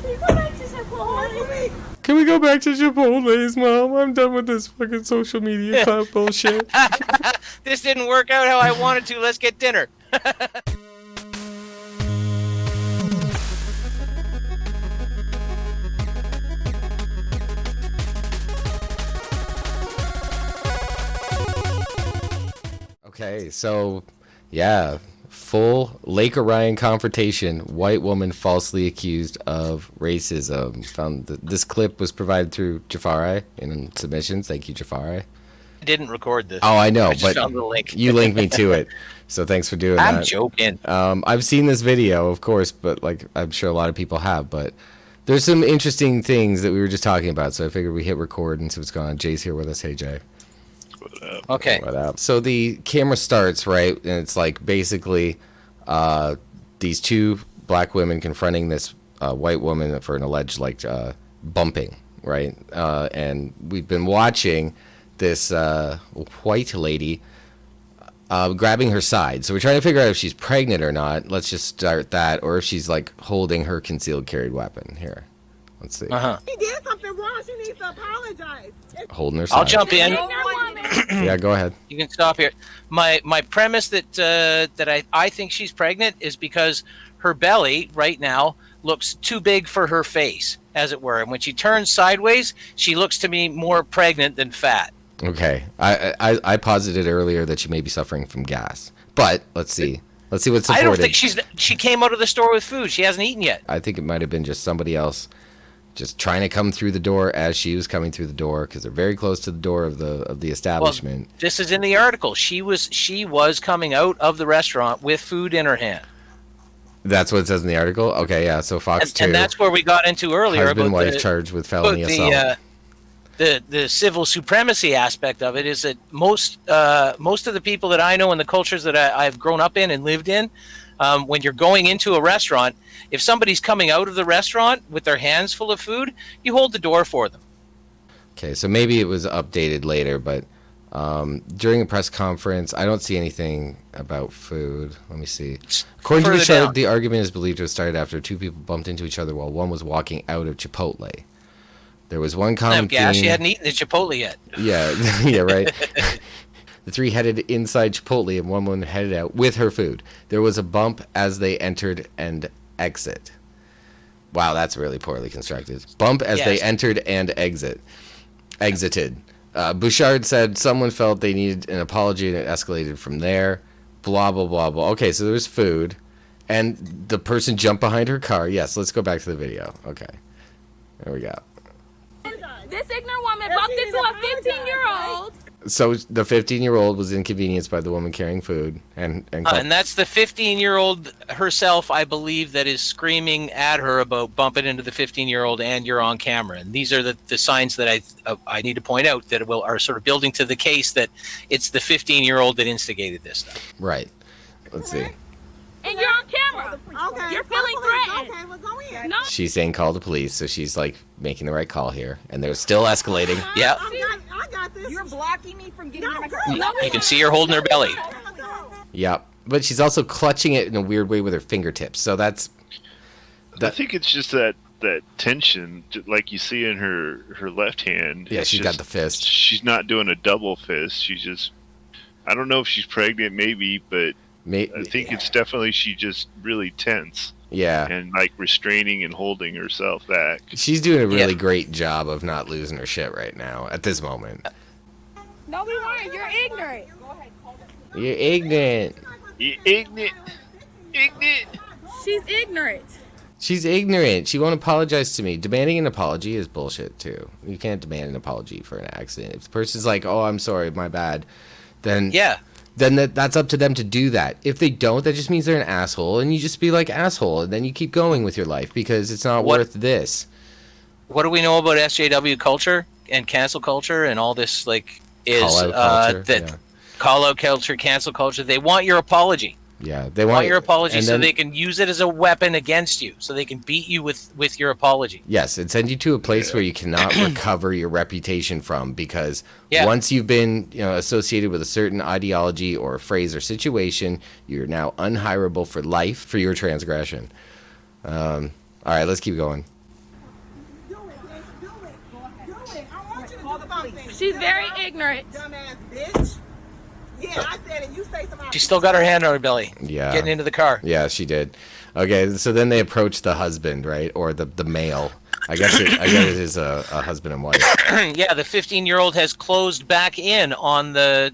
Can you go back to Chipotle? Can we go back to Chipotle's, Mom? I'm done with this fucking social media clout bullshit. This didn't work out how I wanted to. Let's get dinner. Okay, so, yeah, full Lake Orion confrontation. White woman falsely accused of racism. This clip was provided through Jafari in submissions. Thank you, Jafari. I didn't record this. Oh, I know, I just but found the link. you linked me to it, so thanks for doing that. I'm joking. I've seen this video, of course, but like I'm sure a lot of people have. But there's some interesting things that we were just talking about, so I figured we hit record and see what's going on. Jay's here with us. Hey, Jay. Okay. What up? So the camera starts, right, and it's like basically these two black women confronting this white woman for an alleged bumping, right? And we've been watching this white lady grabbing her side. So we're trying to figure out if she's pregnant or not. Let's just start that, or if she's like holding her concealed carried weapon. Here, let's see. She did something wrong. She needs to apologize. Holding her side. I'll jump in. Yeah, go ahead. You can stop here. My premise that I think she's pregnant is because her belly right now looks too big for her face, as it were. And when she turns sideways, she looks to me more pregnant than fat. Okay. I posited earlier that she may be suffering from gas. But let's see. Let's see what's supported. I don't think she came out of the store with food. She hasn't eaten yet. I think it might have been just somebody else just trying to come through the door as she was coming through the door, because they're very close to the door of the establishment. Well, this is in the article. She was coming out of the restaurant with food in her hand. That's what it says in the article? Okay, yeah, so Fox 2. And that's where we got into earlier husband, about wife charged with felony assault. The civil supremacy aspect of it is that most of the people that I know and the cultures that I've grown up in and lived in, when you're going into a restaurant, if somebody's coming out of the restaurant with their hands full of food, you hold the door for them. Okay, so maybe it was updated later, but during a press conference, I don't see anything about food. Let me see. According to the show, the argument is believed to have started after two people bumped into each other while one was walking out of Chipotle. There was one common theme. She hadn't eaten the Chipotle yet. Yeah, yeah, right. The three headed inside Chipotle and one woman headed out with her food. There was a bump as they entered and exit. Wow, that's really poorly constructed. Bump as they entered and exited. Bouchard said someone felt they needed an apology and it escalated from there. Blah, blah, blah, blah. Okay, so there was food. And the person jumped behind her car. Yes, let's go back to the video. Okay. There we go. This ignorant woman bumped into a 15-year-old. So the 15-year-old was inconvenienced by the woman carrying food, and that's the 15-year-old herself, I believe, that is screaming at her about bumping into the 15-year-old, and you're on camera. And these are the signs that I need to point out that are sort of building to the case that it's the 15-year-old that instigated this stuff. Right. Let's see. And you're on camera. Okay. You're feeling threatened. Okay, we'll go in. No. She's saying call the police, so she's like making the right call here, and they're still escalating. Yeah. I got this. You're blocking me from getting in my car. You can see her holding her belly. Yeah, but she's also clutching it in a weird way with her fingertips. So that's. I think it's just that tension, like you see in her left hand. Yeah, she's got the fist. She's not doing a double fist. She's just. I don't know if she's pregnant, maybe, but I think it's definitely she just really tense. Yeah. And like restraining and holding herself back. She's doing a really great job of not losing her shit right now at this moment. No, we weren't. You're ignorant. You're ignorant. You're ignorant. Ignorant. She's ignorant. She's ignorant. She won't apologize to me. Demanding an apology is bullshit, too. You can't demand an apology for an accident. If the person's like, oh, I'm sorry, my bad, then that's up to them to do that. If they don't, that just means they're an asshole, and you just be like, asshole, and then you keep going with your life because it's not worth this. What do we know about SJW culture and cancel culture and all this, is call out culture, cancel culture? They want your apology. Yeah, they want your apology so they can use it as a weapon against you, so they can beat you with your apology. Yes, and send you to a place where you cannot recover your reputation from, because once you've been associated with a certain ideology or phrase or situation, you're now unhirable for life for your transgression. All right, let's keep going. She's very ignorant. Dumbass bitch. Yeah, I said it. You say something. She still got her hand on her belly. Yeah. Getting into the car. Yeah, she did. Okay, so then they approach the husband, right, or the male. I guess it is a husband and wife. Yeah, the 15-year-old has closed back in on the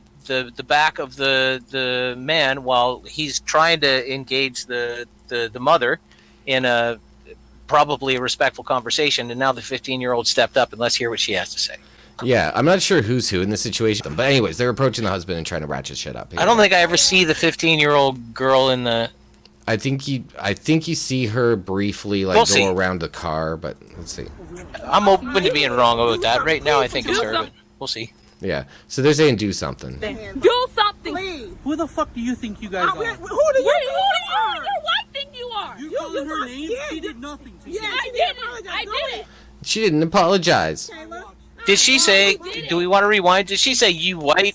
back of the man while he's trying to engage the mother in a probably a respectful conversation, and now the 15-year-old stepped up, and let's hear what she has to say. Yeah, I'm not sure who's who in this situation, but anyways, they're approaching the husband and trying to ratchet shit up. I don't think I ever see the 15-year-old girl in the... I think you see her briefly We'll go see. around the car, but let's see. I'm open to being wrong about that. Right now, I think it's her, but we'll see. Yeah, so they're saying do something. Do something. Please. Who the fuck do you think you guys Who do are? you Who do you are? Your wife think you are? You calling her name? yeah, She did nothing to you. Yeah, I she did apologize. it. I Do did it. it. She didn't apologize. Taylor. Did she say... Do we want to rewind? Did she say, you white,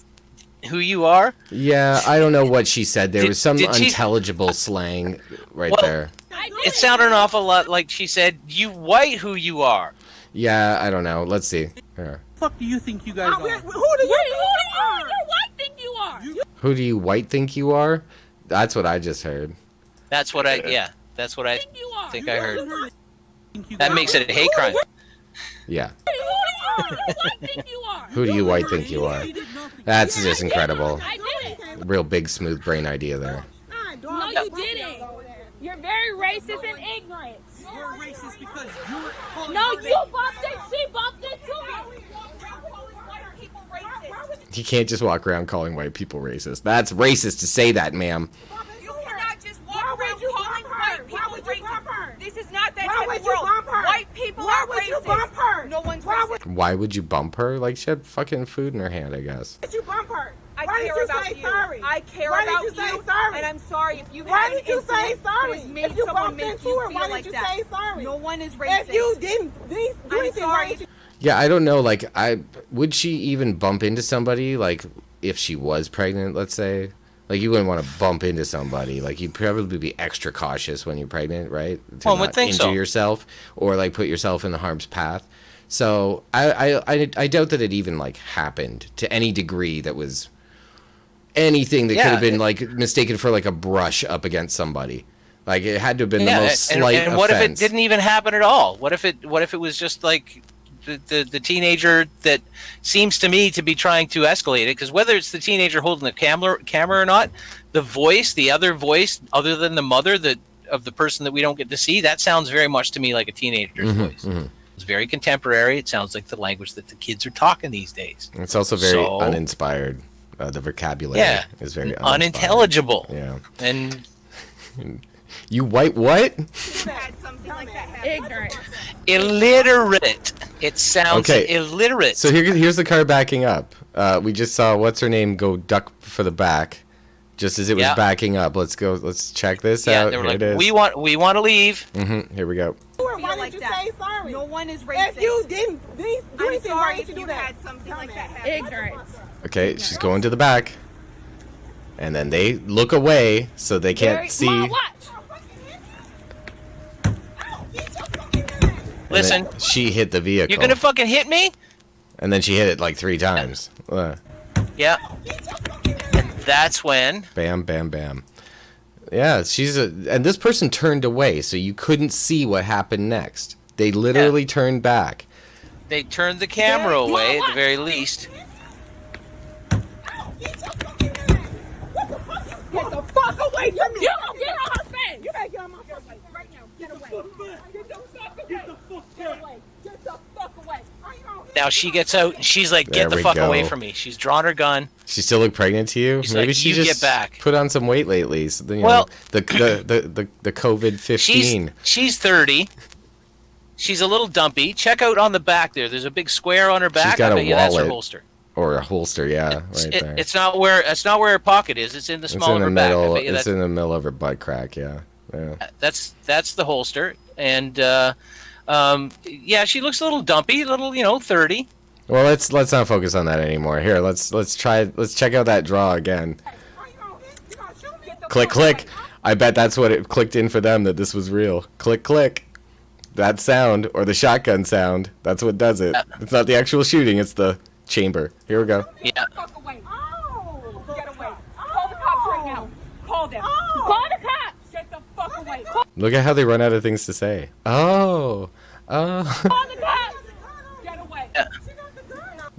who you are? Yeah, I don't know what she said. There was some did she- unintelligible slang right Well, there. I did It sounded an awful lot like she said, you white, who you are. Yeah, I don't know. Let's see. Here. Who the fuck do you think you guys Who do are? you Who think do you you are? Your wife think you are? Who do you white think you are? That's what I just heard. That's what I Think you are? think I heard. Think you That guys makes are? it a hate crime. Yeah. Who do you Your wife think you are? Who do you white think you are? She did nothing. That's just incredible. I did it. Real big smooth brain idea there. No, you didn't. You're very racist and ignorant. You're racist because you're calling No, her you name. bumped it. She bumped it too. You can't just walk around calling white people racist. That's racist to say that, ma'am. You cannot just walk Why would around you calling bump white her? people Why would you bump her? racist. This is not that Why type would of you world. bump her? White people Why are would you racist. bump her? No one's Why racist. Why would you bump her? Like, she had fucking food in her hand, I guess. Why did you bump her? I Why care did you about say you. sorry? I care Why about did you say you, sorry? and I'm sorry if you've Why had an did you say incident sorry? that has made If you someone bumped make into you her, feel why like did you that. say sorry? No one is racist. If you didn't do I'm anything, sorry. why did you? Yeah, I don't know. Like, would she even bump into somebody? Like, if she was pregnant, let's say. Like, you wouldn't want to bump into somebody. Like, you'd probably be extra cautious when you're pregnant, right? To One would not think injure so. yourself or, like, put yourself in the harm's path. So, I doubt that it even, like, happened to any degree that was anything that could Yeah. have been, like, mistaken for, like, a brush up against somebody. Like, it had to have been the most and, slight and what if it offense. didn't even happen at all? What if it was just like the teenager that seems to me to be trying to escalate it? Because whether it's the teenager holding the camera or not, the other voice other than the mother of the person that we don't get to see, that sounds very much to me like a teenager's voice. It's very contemporary. It sounds like the language that the kids are talking these days. It's also very So- uninspired. The vocabulary Yeah, is very unintelligible. Yeah. And You white what? You had something like that happen. Ignorant. illiterate. It sounds Okay. illiterate. So here's the car backing up. We just saw what's her name go duck for the back, just as it was Yeah. backing up. Let's go. Let's check this yeah, out. they were Here like, it is. we want to leave. Here we go. Why Feel did like you that. say sorry? No one is racist. If you didn't do I'm anything, why sorry did if you do you that? had something like that happen. Ignorant. Okay, she's going to the back, and then they look away so they can't Very- see. Mom, watch. And Listen, then she hit the vehicle, you're gonna fucking hit me? and then she hit it like 3 times. Yeah. And that's when. Bam, bam, bam. Yeah, and this person turned away, so you couldn't see what happened next. They literally turned back. They turned the camera away at the very least. Get the fuck away from me! You gonna get on her face. You better get on my face right now. Get away. Get the fuck away. Get away. Get the fuck away. Now she gets out and she's like, There get the we fuck go. away from me. She's drawn her gun. She still look pregnant to you? She's Maybe like, she "You just get back." put on some weight lately. So, you Well- know, the COVID-15. She's 30. She's a little dumpy. Check out on the back there. There's a big square on her back. got I a bet you that's her wallet. holster. Or a holster, yeah, right there. It's not where her pocket is. It's in the It's small in of the her back. I middle. bet you It's in the middle of her butt crack, yeah. that's the holster. And yeah, she looks a little dumpy, 30. Well, let's not focus on that anymore. Here, let's check out that draw again. Click, click. I bet that's what it clicked in for them, that this was real. Click, click. That sound, or the shotgun sound, that's what does it. It's not the actual shooting, it's the chamber. Here we go. Yeah. Fuck away. Oh, get away. Call the cops right now. Call them. Call the cops. Get the fuck away. Look at how they run out of things to say. Oh. Call the cops. Get away.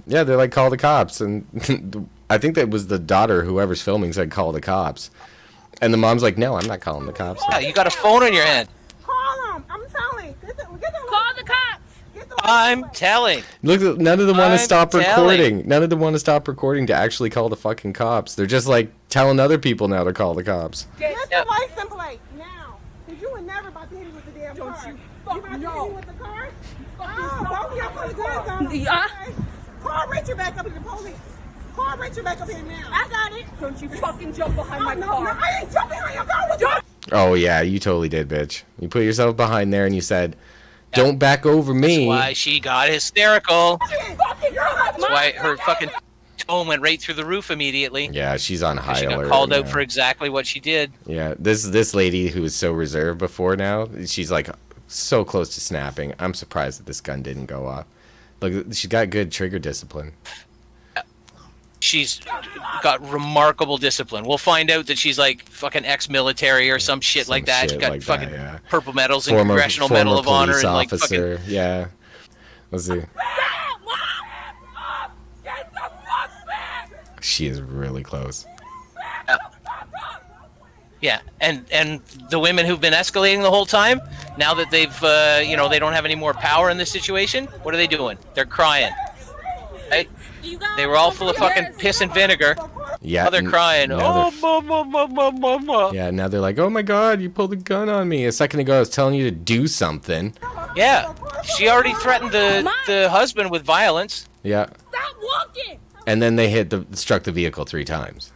Yeah, they're like, call the cops. And I think that was the daughter, whoever's filming, said, call the cops. And the mom's like, no, I'm not calling the cops. Yeah, you got a phone in your hand. Call them. I'm telling. Call the cops. I'm telling. Look, none of them want to I'm stop telling. recording. None of them want to stop recording to actually call the fucking cops. They're just like telling other people now to call the cops. Get Yep. the license plate now. Because you were never about to hit me with the damn Don't car. you about fucking to hit know. me with the car? Oh, both of y'all put the guns on. Yeah. Okay. Call Richard back up in the police. Call Richard back up here now. I got it. Don't you fucking jump behind my No, car. I ain't jumping on your car. Jump. Oh, yeah, you totally did, bitch. You put yourself behind there and you said, don't back over me. Why she got hysterical. Fucking girl. That's why her fucking tone went right through the roof immediately. Yeah, she's on high She got alert. called out now. for exactly what she did. Yeah, this lady who was so reserved before now, she's like so close to snapping. I'm surprised that this gun didn't go off. Look, she's got good trigger discipline. She's got remarkable discipline. We'll find out that she's like fucking ex-military or some shit Some like that. shit She got like that, fucking yeah. purple medals and Congressional Medal of Honor police and like fucking. officer. Yeah. Let's see. Get the fuck back. She is really close. Yeah, and the women who've been escalating the whole time, now that they've they don't have any more power in this situation, what are they doing? They're crying. Right? They were all full of fucking piss and vinegar. Yeah. Now they're crying. now Oh, mama. Yeah, now they're like, oh my god, you pulled a gun on me. A second ago I was telling you to do something. Yeah, she already threatened the husband with violence. Yeah. Stop walking. And then they struck the vehicle 3 times.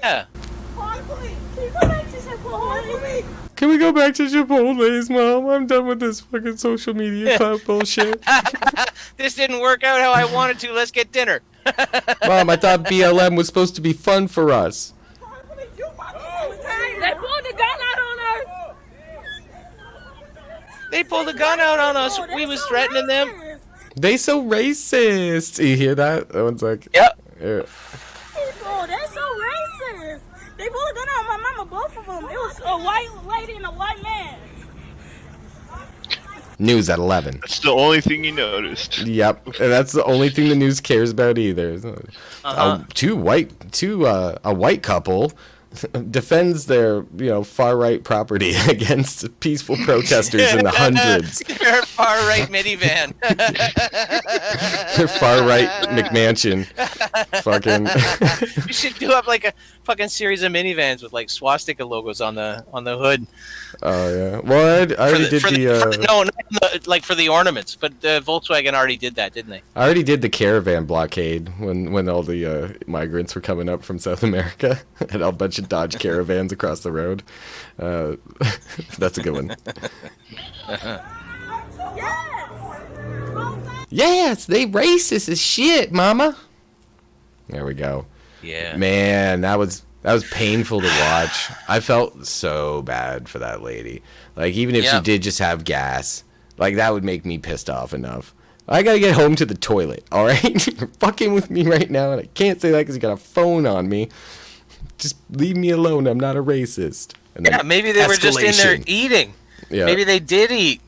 Yeah. Call the police. Can you go back to your police? Can we go back to Chipotle's, Mom? I'm done with this fucking social media clout bullshit. This didn't work out how I wanted to. Let's get dinner. Mom, I thought BLM was supposed to be fun for us. Call the police. You about to They pulled the gun out on her. They pulled a gun out on us. We was threatening them. They so racist. You hear that? That one's like, Yep. yeah. People, they're so racist. They pulled a gun on my mama, both of them. It was a white lady and a white man. News at 11. That's the only thing you noticed. Yep, and that's the only thing the news cares about either. Uh-huh. A white couple defends their far right property against peaceful protesters in the hundreds. Their far right minivan. Their far right McMansion. Fucking. You should do up like a fucking series of minivans with like swastika logos on the hood. Oh yeah. Well, I already did like for the ornaments, but Volkswagen already did that, didn't they? I already did the caravan blockade when all the migrants were coming up from South America and a bunch of Dodge Caravans across the road. That's a good one. Yes, they racist as shit, Mama. There we go. Yeah. Man, that was painful to watch. I felt so bad for that lady. Like, even if she did just have gas, like, that would make me pissed off enough. I gotta get home to the toilet, alright? You're fucking with me right now, and I can't say that because you got a phone on me. Just leave me alone. I'm not a racist. And then Maybe they were just in there escalation. eating. Yeah. Maybe they did eat,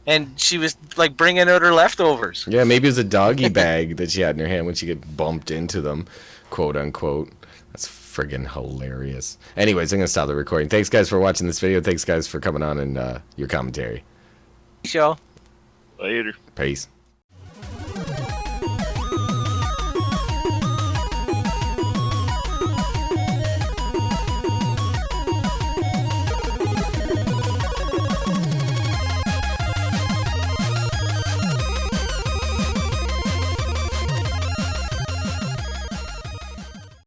and she was, like, bringing out her leftovers. Yeah, maybe it was a doggy bag that she had in her hand when she get bumped into them, quote unquote. That's friggin' hilarious. Anyways, I'm gonna stop the recording. Thanks guys for watching this video. Thanks guys for coming on and your commentary. Show. Later. Peace.